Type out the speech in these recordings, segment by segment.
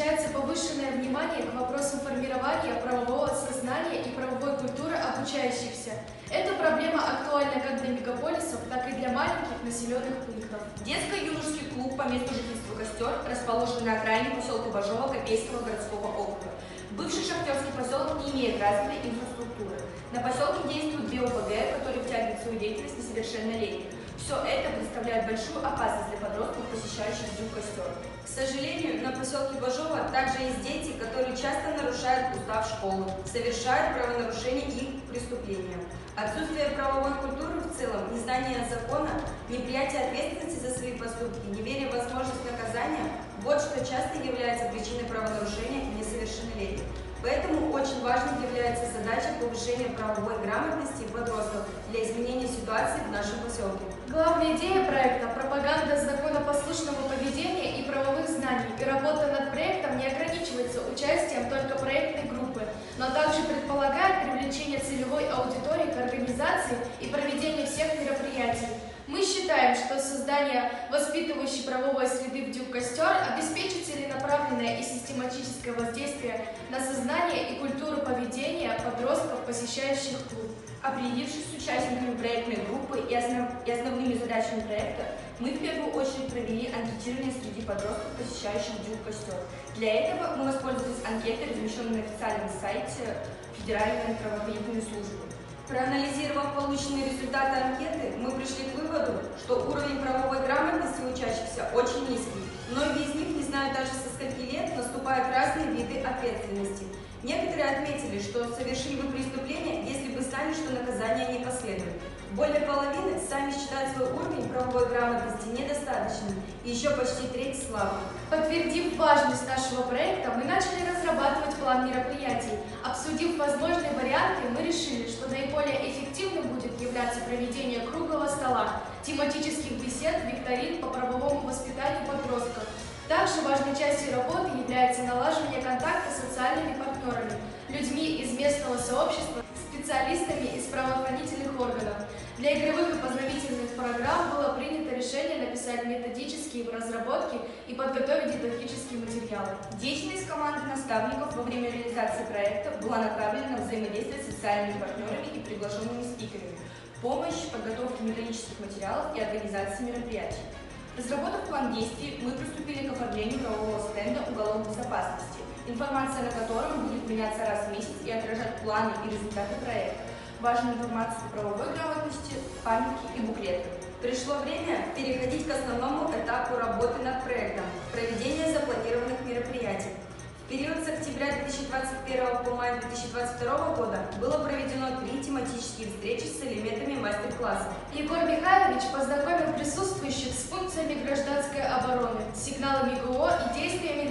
уделяется повышенное внимание к вопросам формирования правового сознания и правовой культуры обучающихся. Эта проблема актуальна как для мегаполисов, так и для маленьких населенных пунктов. Детско-юношеский клуб по месту жительства «Костер» расположен на окраине поселка Бажова Копейского городского округа. Бывший шахтерский поселок не имеет развитой инфраструктуры. На поселке действуют две ОПГ, которые втягивают в свою деятельность несовершеннолетних. Все это представляет большую опасность для подростков, посещающих дюк «Костер». К сожалению, на поселке Бажова также есть дети, которые часто нарушают устав школы, совершают правонарушения и преступления. Отсутствие правовой культуры в целом, незнание закона, неприятие ответственности за свои поступки, неверие в возможность наказания – вот что часто является причиной правонарушения несовершеннолетних. Поэтому очень важной является задача повышения правовой грамотности подростков для изменения ситуации в нашем поселке. Главная идея проекта – пропаганда законопослушного поведения и правовых знаний. И работа над проектом не ограничивается участием только проектной группы, но также предполагает привлечение целевой аудитории к организации и проведение всех мероприятий. Мы считаем, что создание воспитывающей правовой среды в дюк «Костер» обеспечит целенаправленное и систематическое воздействие на сознание и культуру поведения подростков, посещающих клуб. Определившись с участниками проектной группы и основными задачами проекта, мы в первую очередь провели анкетирование среди подростков, посещающих дюк «Костер». Для этого мы воспользовались анкетой, размещенной на официальном сайте Федеральной правоохранительной службы. Проанализировав полученные результаты анкеты, мы пришли к выводу, что уровень правовой грамотности учащихся очень низкий. Многие из них не знают даже со скольки лет наступают разные виды ответственности. Некоторые отметили, что совершили бы преступление, если бы знали, что наказание не последует. Более половины сами считают свой уровень правовой грамотности недостаточным, и еще почти треть слабым. Подтвердив важность нашего проекта, мы начали разрабатывать план мероприятий. Обсудив возможные варианты, мы решили, что наиболее эффективным будет являться проведение круглого стола, тематических бесед, викторин по правовому воспитанию подростков. Также важной частью работы является налаживание контакта с социальными партнерами, людьми из местного сообщества, специалистами из правоохранительных органов. Для игровых и познавательных программ было принято решение написать методические разработки и подготовить дидактические материалы. Деятельность команды наставников во время реализации проекта была направлена на взаимодействие с социальными партнерами и приглашенными спикерами, помощь, подготовке методических материалов и организации мероприятий. Разработав план действий, мы приступили к оформлению правового стенда «Уголок безопасности», информация на котором будет меняться раз в месяц и отражать планы и результаты проекта, важную информацию по правовой грамотности, памятки и буклеты. Пришло время переходить к основному этапу работы над проектом – проведение запланированных мероприятий. В период с октября 2021 по май 2022 года было проведено 3 тематические встречи с элементами мастер-класса. Егор Михайлович познакомил присутствующих с функциями гражданской обороны, сигналами ГО и действиями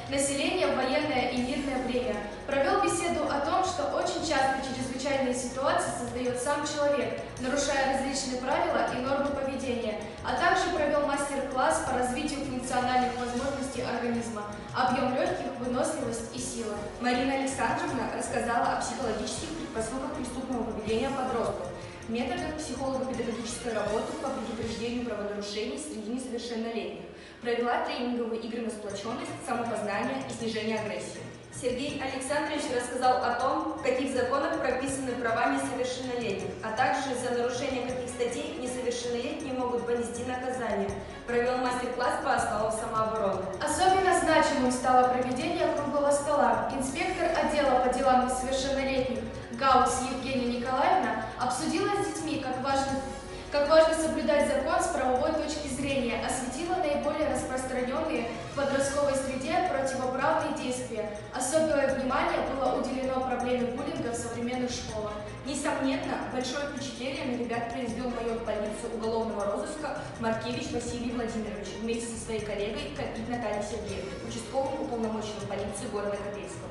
населения в военное и мирное время. Провел беседу о том, что очень часто чрезвычайные ситуации создает сам человек, нарушая различные правила и нормы поведения, а также провел мастер-класс по развитию функциональных возможностей организма, объем легких, выносливость и сила. Марина Александровна рассказала о психологических предпосылках преступного поведения подростков, методах психолого-педагогической работы по предупреждению правонарушений среди несовершеннолетних, провела тренинговые игры на сплоченность, самопознание и снижение агрессии. Сергей Александрович рассказал о том, в каких законах прописаны права несовершеннолетних, а также за нарушение каких статей несовершеннолетние могут понести наказание. Провел мастер-класс по основам самообороны. Особенно значимым стало проведение круглого стола. Инспектор отдела по делам несовершеннолетних Гаус Евгения Николаевна обсудила с детьми, как важно соблюдать закон с правовой точки зрения, осветила наиболее распространенные в подростковой среде противоправные действия. Особое внимание было уделено проблеме буллинга в современных школах. Несомненно, большое впечатление на ребят произвел майор полиции уголовного розыска Маркевич Василий Владимирович вместе со своей коллегой Копит Натальей Сергеевной, участковым уполномоченным полиции города Копейска.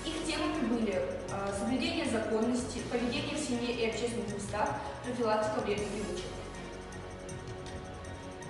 Их темами были соблюдение законности, поведение в семье и общественных местах, профилактика вредных привычек.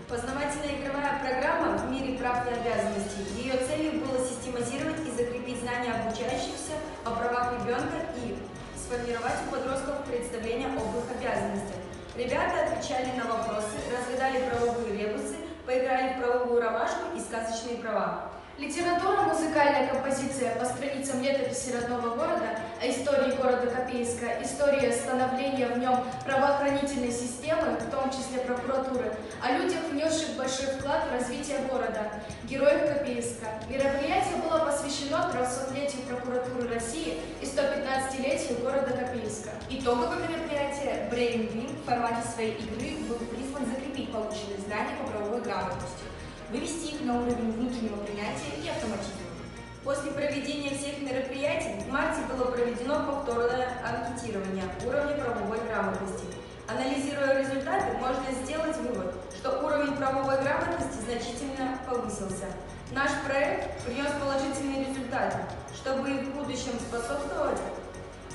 Познавательная игровая программа в мире прав и обязанностей. Ее целью было систематизировать и закрепить знания обучающихся о правах ребенка и сформировать у подростков представление об их обязанностях. Ребята отвечали на вопросы, разгадали правовые ребусы, поиграли в правовую ромашку и сказочные права. Литература, музыкальная композиция по страницам летописи родного города, о истории города Копейска, история становления в нем правоохранительной системы, в том числе прокуратуры, о людях, внесших большой вклад в развитие города, героях Копейска. Мероприятие было посвящено 300-летию прокуратуры России и 115-летию города Копейска. Итоговое мероприятие Brain Win в формате своей игры был призван закрепить полученные знания по правовой грамотности, вывести их на уровень внутреннего принятия и автоматизма. После проведения всех мероприятий в марте было проведено повторное анкетирование уровня правовой грамотности. Анализируя результаты, можно сделать вывод, что уровень правовой грамотности значительно повысился. Наш проект принес положительные результаты, чтобы и в будущем способствовать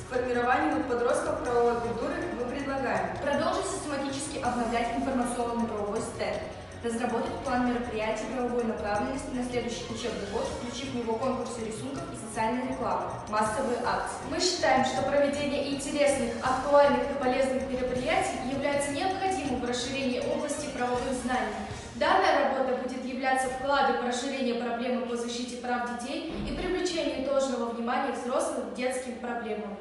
формированию у подростков правовой культуры, мы предлагаем Продолжить систематически обновлять информационный правовой стек, разработать план мероприятий правовой направленности на следующий учебный год, включив в него конкурсы рисунков и социальную рекламу, массовые акции. Мы считаем, что проведение интересных, актуальных и полезных мероприятий является необходимым в расширении области правовых знаний. Данная работа будет являться вкладом в расширение проблемы по защите прав детей и привлечению должного внимания взрослых к детским проблемам.